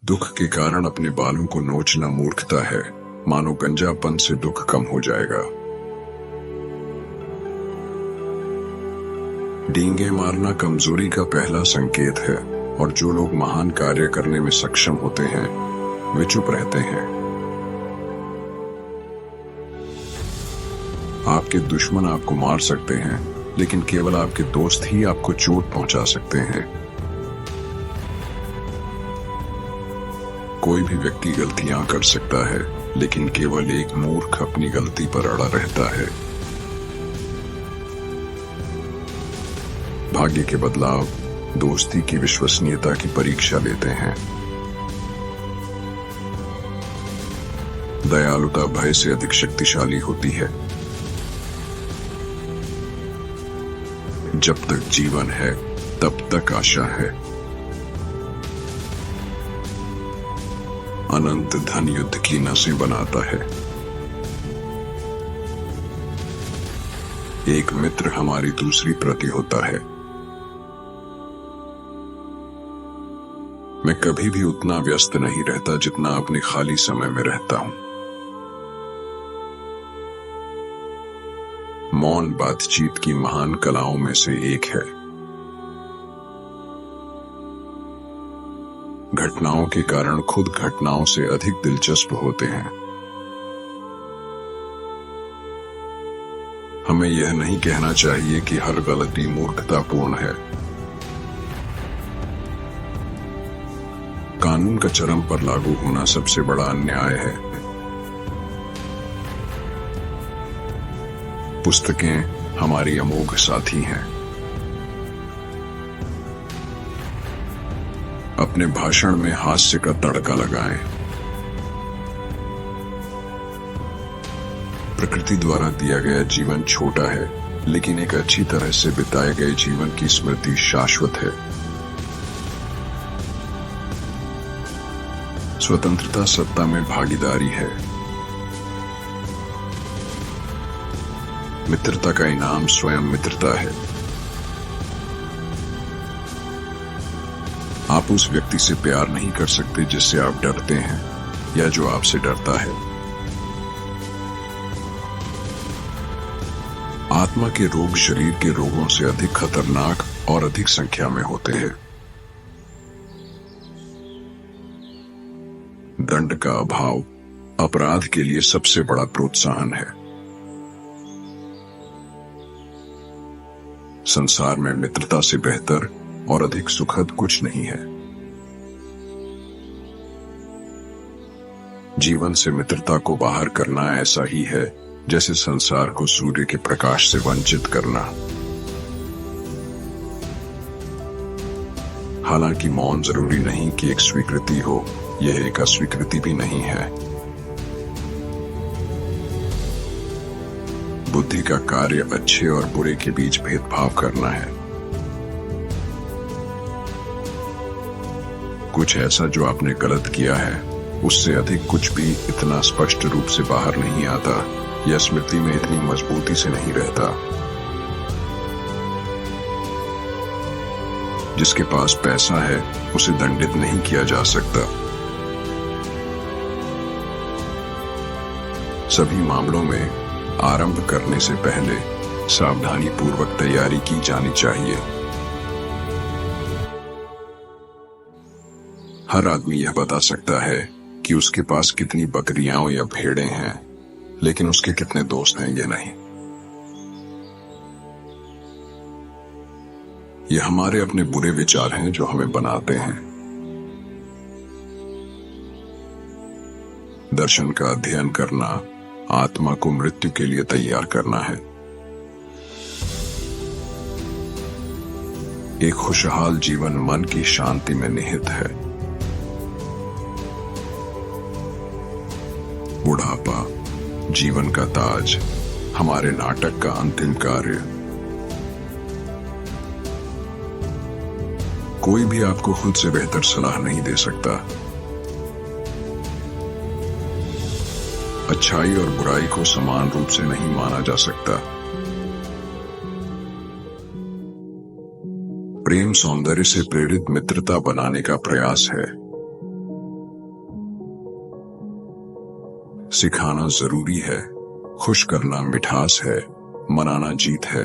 दुख के कारण अपने बालों को नोचना मूर्खता है, मानो गंजापन से दुख कम हो जाएगा। डींगे मारना कमजोरी का पहला संकेत है, और जो लोग महान कार्य करने में सक्षम होते हैं वे चुप रहते हैं। आपके दुश्मन आपको मार सकते हैं, लेकिन केवल आपके दोस्त ही आपको चोट पहुंचा सकते हैं। कोई भी व्यक्ति गलतियां कर सकता है, लेकिन केवल एक मूर्ख अपनी गलती पर अड़ा रहता है। भाग्य के बदलाव दोस्ती की विश्वसनीयता की परीक्षा लेते हैं। दयालुता भय से अधिक शक्तिशाली होती है। जब तक जीवन है तब तक आशा है। अनंत धन युद्ध की नसें बनाता है। एक मित्र हमारी दूसरी प्रति होता है। मैं कभी भी उतना व्यस्त नहीं रहता जितना अपने खाली समय में रहता हूं। मौन बातचीत की महान कलाओं में से एक है। घटनाओं के कारण खुद घटनाओं से अधिक दिलचस्प होते हैं। हमें यह नहीं कहना चाहिए कि हर गलती मूर्खतापूर्ण है। कानून का चरम पर लागू होना सबसे बड़ा अन्याय है। पुस्तकें हमारी अमोघ साथी हैं। अपने भाषण में हास्य का तड़का लगाएं। प्रकृति द्वारा दिया गया जीवन छोटा है, लेकिन एक अच्छी तरह से बिताए गए जीवन की स्मृति शाश्वत है। स्वतंत्रता सत्ता में भागीदारी है। मित्रता का इनाम स्वयं मित्रता है। आप उस व्यक्ति से प्यार नहीं कर सकते जिससे आप डरते हैं या जो आपसे डरता है। आत्मा के रोग शरीर के रोगों से अधिक खतरनाक और अधिक संख्या में होते हैं। दंड का अभाव अपराध के लिए सबसे बड़ा प्रोत्साहन है। संसार में मित्रता से बेहतर और अधिक सुखद कुछ नहीं है। जीवन से मित्रता को बाहर करना ऐसा ही है जैसे संसार को सूर्य के प्रकाश से वंचित करना। हालांकि मौन जरूरी नहीं कि एक स्वीकृति हो, यह एक अस्वीकृति भी नहीं है। बुद्धि का कार्य अच्छे और बुरे के बीच भेदभाव करना है। कुछ ऐसा जो आपने गलत किया है, उससे अधिक कुछ भी इतना स्पष्ट रूप से बाहर नहीं आता या स्मृति में इतनी मजबूती से नहीं रहता। जिसके पास पैसा है उसे दंडित नहीं किया जा सकता। सभी मामलों में आरंभ करने से पहले सावधानी पूर्वक तैयारी की जानी चाहिए। हर आदमी यह बता सकता है कि उसके पास कितनी बकरियां या भेड़ें हैं, लेकिन उसके कितने दोस्त हैं ये नहीं। ये हमारे अपने बुरे विचार हैं जो हमें बनाते हैं। दर्शन का अध्ययन करना आत्मा को मृत्यु के लिए तैयार करना है। एक खुशहाल जीवन मन की शांति में निहित है। बुढ़ापा जीवन का ताज, हमारे नाटक का अंतिम कार्य। कोई भी आपको खुद से बेहतर सलाह नहीं दे सकता। अच्छाई और बुराई को समान रूप से नहीं माना जा सकता। प्रेम सौंदर्य से प्रेरित मित्रता बनाने का प्रयास है। सिखाना जरूरी है, खुश करना मिठास है, मनाना जीत है।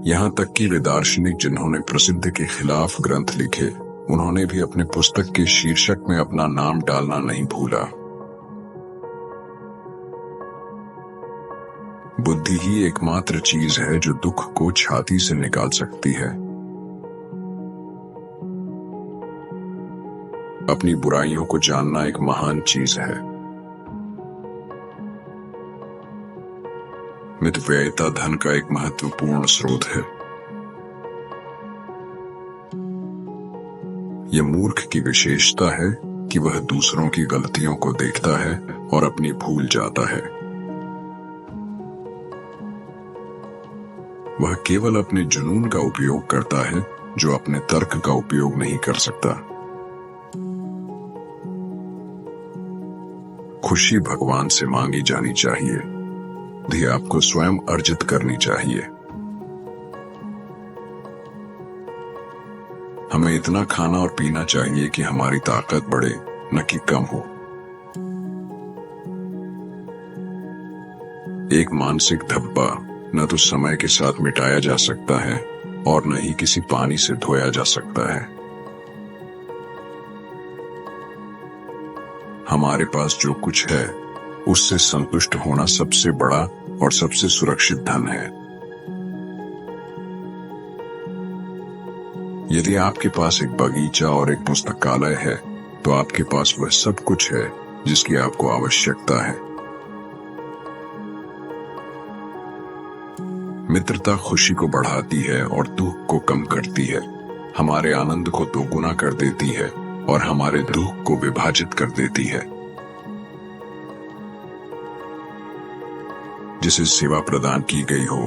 यहाँ तक कि वे दार्शनिक जिन्होंने प्रसिद्ध के खिलाफ ग्रंथ लिखे, उन्होंने भी अपने पुस्तक के शीर्षक में अपना नाम डालना नहीं भूला। बुद्धि ही एकमात्र चीज है जो दुख को छाती से निकाल सकती है। अपनी बुराइयों को जानना एक महान चीज है। मितव्ययिता धन का एक महत्वपूर्ण स्रोत है। यह मूर्ख की विशेषता है कि वह दूसरों की गलतियों को देखता है और अपनी भूल जाता है। वह केवल अपने जुनून का उपयोग करता है जो अपने तर्क का उपयोग नहीं कर सकता। खुशी भगवान से मांगी जानी चाहिए, बुद्धि आपको स्वयं अर्जित करनी चाहिए। हमें इतना खाना और पीना चाहिए कि हमारी ताकत बढ़े, न कि कम हो। एक मानसिक धब्बा न तो समय के साथ मिटाया जा सकता है और न ही किसी पानी से धोया जा सकता है। हमारे पास जो कुछ है उससे संतुष्ट होना सबसे बड़ा और सबसे सुरक्षित धन है। यदि आपके पास एक बगीचा और एक पुस्तकालय है तो आपके पास वह सब कुछ है जिसकी आपको आवश्यकता है। मित्रता खुशी को बढ़ाती है और दुख को कम करती है, हमारे आनंद को दोगुना कर देती है और हमारे दुख को विभाजित कर देती है। जिसे सेवा प्रदान की गई हो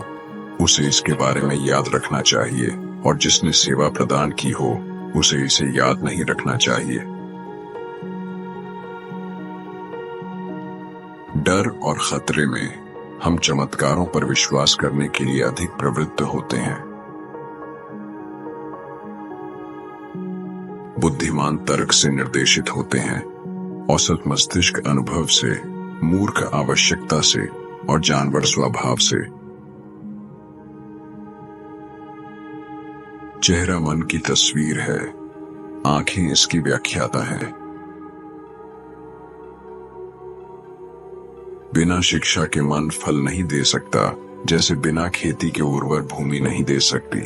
उसे इसके बारे में याद रखना चाहिए, और जिसने सेवा प्रदान की हो उसे इसे याद नहीं रखना चाहिए। डर और खतरे में हम चमत्कारों पर विश्वास करने के लिए अधिक प्रवृत्त होते हैं। बुद्धिमान तर्क से निर्देशित होते हैं, औसत मस्तिष्क अनुभव से, मूर्ख आवश्यकता से और जानवर स्वभाव से। चेहरा मन की तस्वीर है, आंखें इसकी व्याख्याता है। बिना शिक्षा के मन फल नहीं दे सकता, जैसे बिना खेती के उर्वर भूमि नहीं दे सकती।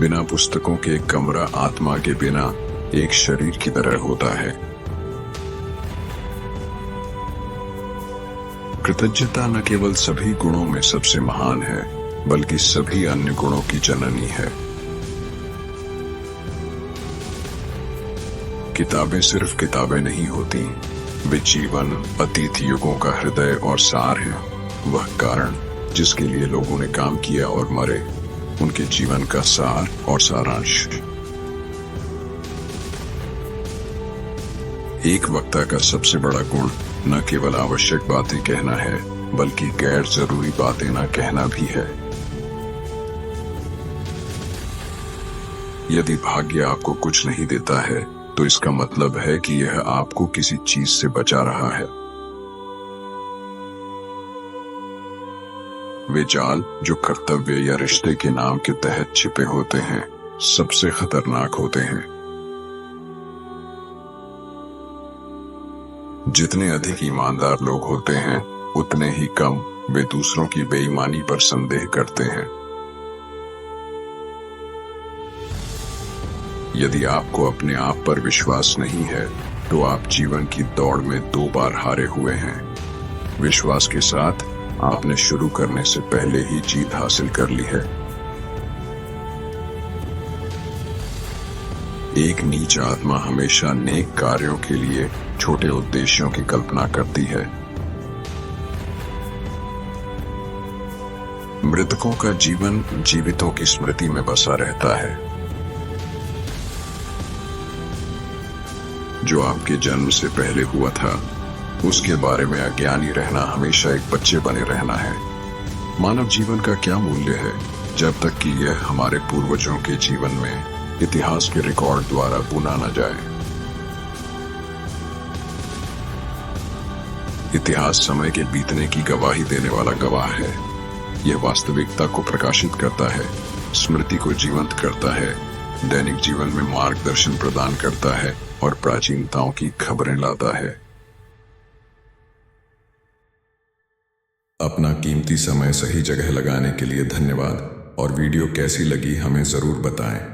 बिना पुस्तकों के एक कमरा आत्मा के बिना एक शरीर की तरह होता है। कृतज्ञता न केवल सभी गुणों में सबसे महान है, बल्कि सभी अन्य गुणों की जननी है। किताबें सिर्फ किताबें नहीं होती, वे जीवन, अतीत युगों का हृदय और सार है। वह कारण जिसके लिए लोगों ने काम किया और मरे, उनके जीवन का सार और सारांश। एक वक्ता का सबसे बड़ा गुण न केवल आवश्यक बातें कहना है, बल्कि गैर जरूरी बातें न कहना भी है। यदि भाग्य आपको कुछ नहीं देता है तो इसका मतलब है कि यह आपको किसी चीज से बचा रहा है। वे जाल जो कर्तव्य या रिश्ते के नाम के तहत छिपे होते हैं, सबसे खतरनाक होते हैं। जितने अधिक ईमानदार लोग होते हैं, उतने ही कम वे दूसरों की बेईमानी पर संदेह करते हैं। यदि आपको अपने आप पर विश्वास नहीं है, तो आप जीवन की दौड़ में 2 बार हारे हुए हैं। विश्वास के साथ आपने शुरू करने से पहले ही जीत हासिल कर ली है। एक नीच आत्मा हमेशा नेक कार्यों के लिए छोटे उद्देश्यों की कल्पना करती है। मृतकों का जीवन जीवितों की स्मृति में बसा रहता है। जो आपके जन्म से पहले हुआ था, उसके बारे में अज्ञानी रहना हमेशा एक बच्चे बने रहना है। मानव जीवन का क्या मूल्य है जब तक कि यह हमारे पूर्वजों के जीवन में इतिहास के रिकॉर्ड द्वारा भुना न जाए। इतिहास समय के बीतने की गवाही देने वाला गवाह है। यह वास्तविकता को प्रकाशित करता है, स्मृति को जीवंत करता है, दैनिक जीवन में मार्गदर्शन प्रदान करता है और प्राचीनताओं की खबरें लाता है। अपना कीमती समय सही जगह लगाने के लिए धन्यवाद और वीडियो कैसी लगी हमें जरूर बताएं।